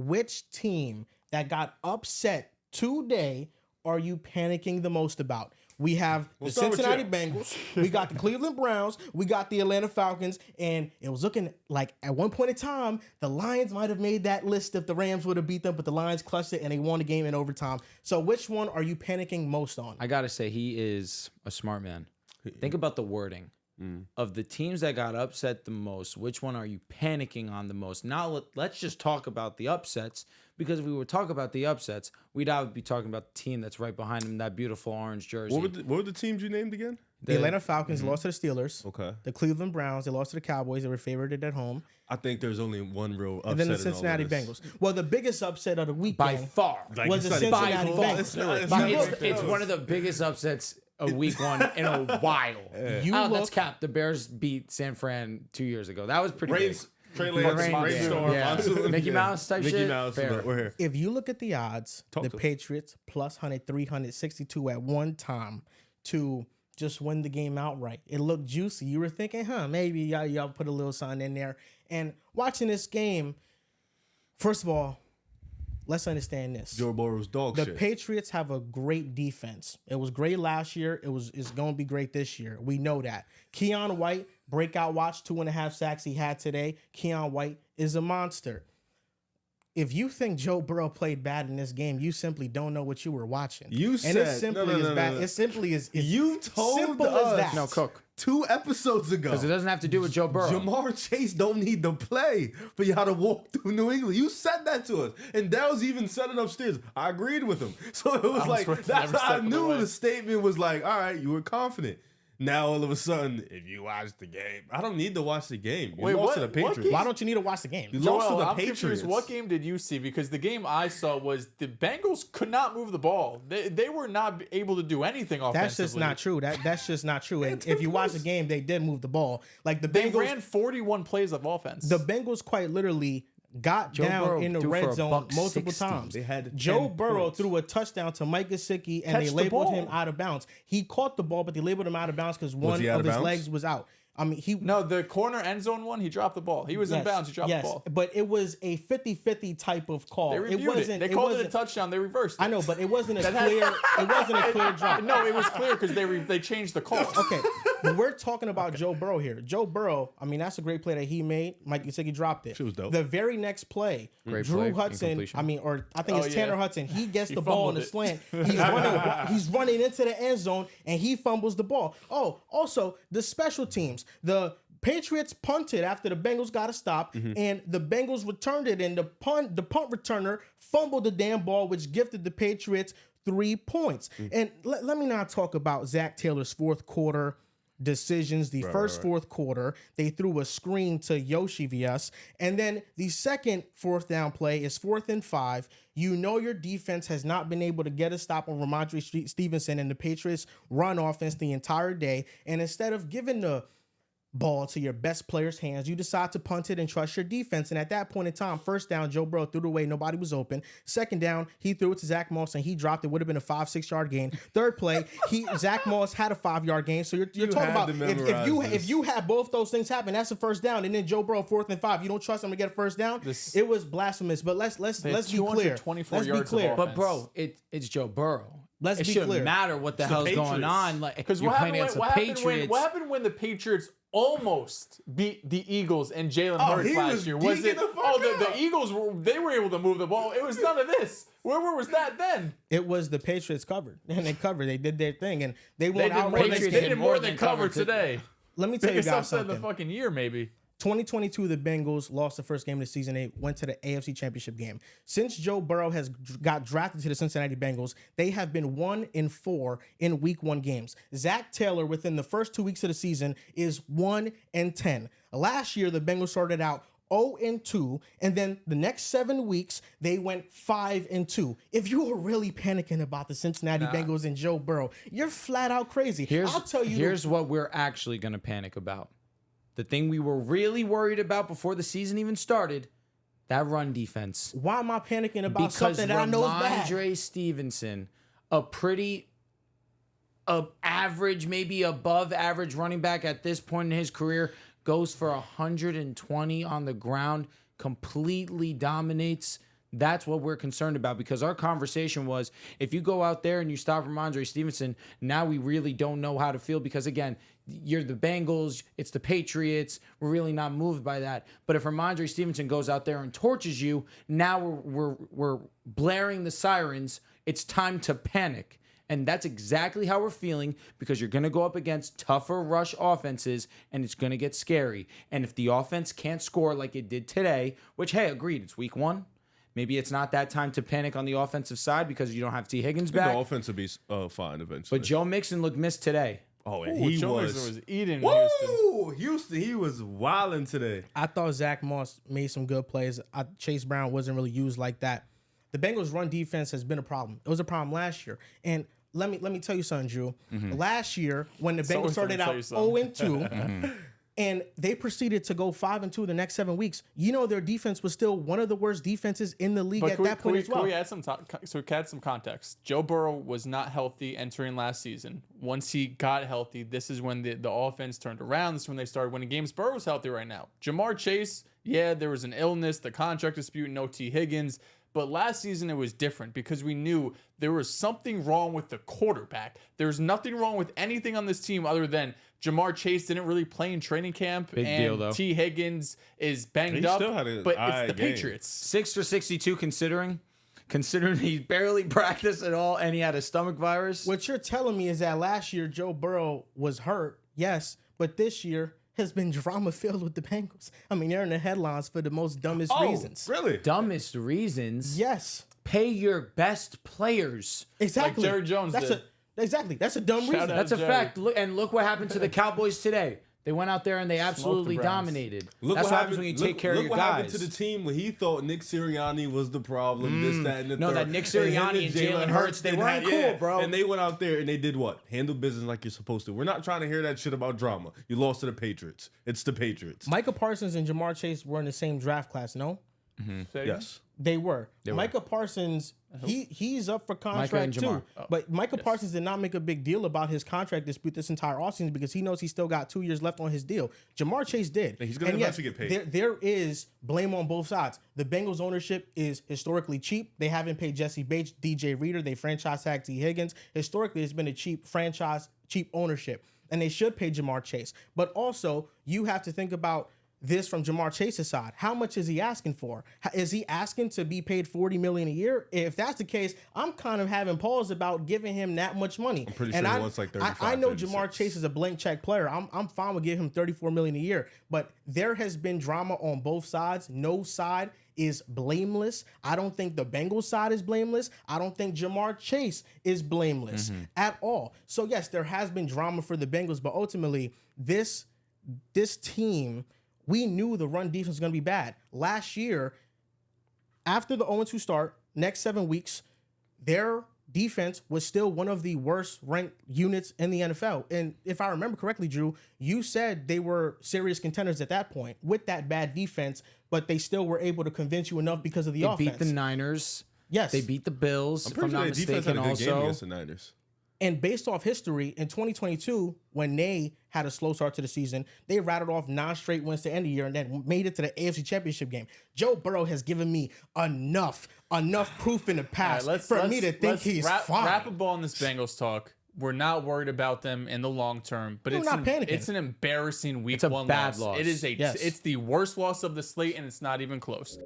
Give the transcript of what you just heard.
which team that got upset today are you panicking the most about? We have the Cincinnati Bengals, we got the Cleveland Browns, we got the Atlanta Falcons, and it was looking like at one point in time, the Lions might have made that list if the Rams would have beat them, but the Lions clutched it and they won the game in overtime. So which one are you panicking most on? I got to say, he is a smart man. Think about the wording. Of the teams that got upset the most, which one are you panicking on the most? Now let's just talk about the upsets, because if we were talking about the upsets, we'd obviously be talking about the team that's right behind them, that beautiful orange jersey. What were the teams you named again? The Atlanta Falcons lost to the Steelers. Okay. The Cleveland Browns, they lost to the Cowboys. They were favored at home. I think there's only one real upset. And then the Cincinnati Bengals. Well, the biggest upset of the weekend by far was the Cincinnati Bengals. It's one of the biggest upsets of week one in a while. That's cap. The Bears beat San Fran 2 years ago. That was pretty big. Trey Lance, Rainstorm, Mickey Mouse type Mickey shit. Mouse, Fair. we're here. If you look at the odds, the Patriots plus 100, 362 at one time to just win the game outright. It looked juicy. You were thinking, maybe y'all put a little something in there. And watching this game, first of all, let's understand this. Joe Burrow's dog shit. The Patriots have a great defense. It was great last year. It's going to be great this year. We know that. Keon White, breakout watch, 2.5 sacks he had today. Keon White is a monster. If you think Joe Burrow played bad in this game, you simply don't know what you were watching. You said it's simply as bad. It simply is. You told simple us as that. No, Cook. 2 episodes ago. Because it doesn't have to do with Joe Burrow. Jamar Chase don't need to play for y'all to walk through New England. You said that to us. And Dell's even said it upstairs. I agreed with him. So it was like, that's how I knew the statement was like, all right, you were confident. Now all of a sudden, if you watch the game, I don't need to watch the game. You lost to the Patriots. Why don't you need to watch the game? You lost to the I'm Patriots. confused. What game did you see? Because the game I saw was the Bengals could not move the ball. They were not able to do anything offensively. That's just not true. That's just not true. And if you watch the game, they did move the ball. Like the They Bengals ran 41 plays of offense. The Bengals quite literally got Joe down Burrow in the threw red for zone $160. multiple times. They had Joe 10 Burrow points. threw a touchdown to Mike Gesicki, and Catch they the labeled ball. him out of bounds. He caught the ball, but they labeled him out of bounds because one he out of of his bounds? legs was out. I mean, No, the corner end zone one, he dropped the ball. He was in bounds. He dropped the ball. But it was a 50-50 type of call. They reviewed it. They called it a touchdown. They reversed it. I know, but it wasn't a clear. It wasn't a clear drop. No, it was clear because they changed the call. Okay, but we're talking about Joe Burrow here. Joe Burrow, I mean, that's a great play that he made. Mike Gesicki dropped it. She was dope. The very next play, Great Drew play, Hudson, incompletion. I mean, or I think it's Tanner Hudson. He gets the ball in the fumbled slant. He's running into the end zone, and he fumbles the ball. Oh, also, the special teams. The Patriots punted after the Bengals got a stop, and the Bengals returned it, and the punt returner fumbled the damn ball, which gifted the Patriots 3 points. And let me not talk about Zach Taylor's fourth quarter decisions. The first fourth quarter, they threw a screen to Yoshi Vias, and then the second fourth down play is 4th and 5. You know your defense has not been able to get a stop on Ramondre Stevenson and the Patriots run offense the entire day, and instead of giving the ball to your best player's hands, you decide to punt it and trust your defense. And at that point in time, first down, Joe Burrow threw it away. Nobody was open. Second down, he threw it to Zach Moss and he dropped it. Would have been a 5-6 yard gain. Third play, Zach Moss had a 5-yard gain. So you're talking about if you had both those things happen, that's a first down. And then Joe Burrow 4th and 5. You don't trust him to get a first down. It was blasphemous. But let's be clear. Let's be clear. But bro, it's Joe Burrow. Let's it be shouldn't clear. matter what the hell's going on. Like, Because you're playing against the Patriots. What happened when the Patriots almost beat the Eagles and Jalen Hurts last year? Was it? The Eagles were able to move the ball. It was none of this. Where was that then? It was the Patriots covered, and they covered. They did their thing, and they won outright. They did more than cover today. Let me tell you Biggest guys upset something. in the fucking year, maybe. 2022, the Bengals lost the first game of the season. They went to the AFC Championship game. Since Joe Burrow has got drafted to the Cincinnati Bengals, they have been 1-4 in Week 1 games. Zach Taylor, within the first 2 weeks of the season, is 1-10. Last year, the Bengals started out 0-2, and then the next 7 weeks, they went 5-2. If you were really panicking about the Cincinnati Bengals and Joe Burrow, you're flat out crazy. I'll tell you. Here's what we're actually going to panic about. The thing we were really worried about before the season even started, that run defense. Why am I panicking about something that I know is bad? Ramondre Stevenson, a pretty average, maybe above average running back at this point in his career, goes for 120 on the ground, completely dominates That's what we're concerned about, because our conversation was, if you go out there and you stop Ramondre Stevenson, now we really don't know how to feel, because again, you're the Bengals, it's the Patriots, we're really not moved by that. But if Ramondre Stevenson goes out there and torches you, now we're blaring the sirens. It's time to panic. And that's exactly how we're feeling, because you're going to go up against tougher rush offenses and it's going to get scary. And if the offense can't score like it did today, which, hey, agreed, it's week 1. Maybe it's not that time to panic on the offensive side because you don't have T. Higgins back. The offense will be fine eventually. But Joe Mixon looked missed today. Oh, and he Joe was. Mixon was eating Houston, he was wilding today. I thought Zach Moss made some good plays. Chase Brown wasn't really used like that. The Bengals' run defense has been a problem. It was a problem last year. And let me tell you something, Drew. Last year, when the Bengals started out 0-2, and they proceeded to go 5-2 the next 7 weeks, you know their defense was still one of the worst defenses in the league at that point as well. Can we add some context? Joe Burrow was not healthy entering last season. Once he got healthy, this is when the offense turned around. This is when they started winning games. Burrow's healthy right now. Jamar Chase, yeah, there was an illness, the contract dispute, no T. Higgins. But last season, it was different because we knew there was something wrong with the quarterback. There's nothing wrong with anything on this team other than Jamar Chase didn't really play in training camp. Big deal, though. T. Higgins is banged up. Still had a but it's the game. Patriots. 6 for 62 considering he barely practiced at all and he had a stomach virus. What you're telling me is that last year Joe Burrow was hurt, yes, but this year has been drama filled with the Bengals. I mean, they're in the headlines for the most dumbest reasons. Really? Dumbest reasons. Yes. Pay your best players. Exactly. Like Jerry Jones did. That's a dumb reason. out. That's a Jerry. fact. Look what happened to the Cowboys today. They went out there and they absolutely Browns. dominated. Look That's what what happens when you take care of your Look what happened guys. to the team when he thought Nick Sirianni was the problem, this, that, and the No, third. that Nick Sirianni and Jalen Hurts, they weren't cool, bro. And they went out there and they did what? Handle business like you're supposed to. We're not trying to hear that shit about drama. You lost to the Patriots. It's the Patriots. Micah Parsons and Jamar Chase were in the same draft class, no? Yes. They were. Micah Parsons, he's up for contract and too. Jamar. But Micah Parsons did not make a big deal about his contract dispute this entire offseason because he knows he's still got 2 years left on his deal. Jamar Chase did. He's going to eventually get paid. There is blame on both sides. The Bengals ownership is historically cheap. They haven't paid Jesse Bates, DJ Reader. They franchise tagged T. Higgins. Historically, it's been a cheap franchise, cheap ownership. And they should pay Jamar Chase. But also, you have to think about this from Jamar Chase's side. How much is he asking for? Is he asking to be paid $40 million a year? If that's the case, I'm kind of having pause about giving him that much money. I'm pretty sure he wants like 35. I know 36. Jamar Chase is a blank check player. I'm fine with giving him $34 million a year. But there has been drama on both sides. No side is blameless. I don't think the Bengals side is blameless. I don't think Jamar Chase is blameless at all. So yes, there has been drama for the Bengals, but ultimately this team, we knew the run defense was going to be bad. Last year, after the 0-2 start, next 7 weeks, their defense was still one of the worst ranked units in the NFL. And if I remember correctly, Drew, you said they were serious contenders at that point with that bad defense, but they still were able to convince you enough because of the offense. They beat the Niners. Yes. They beat the Bills, I'm if pretty I'm sure not their defense had mistaken a good game also. against the Niners. And based off history, in 2022, when they had a slow start to the season, they rattled off 9 straight wins to end the year and then made it to the AFC Championship game. Joe Burrow has given me enough proof in the past for me to think he's fine. Wrap a ball on this Bengals talk. We're not worried about them in the long term, but We're not panicking. it's an embarrassing week It's a 1 bad loss. loss. It is Yes. it's the worst loss of the slate, and it's not even close.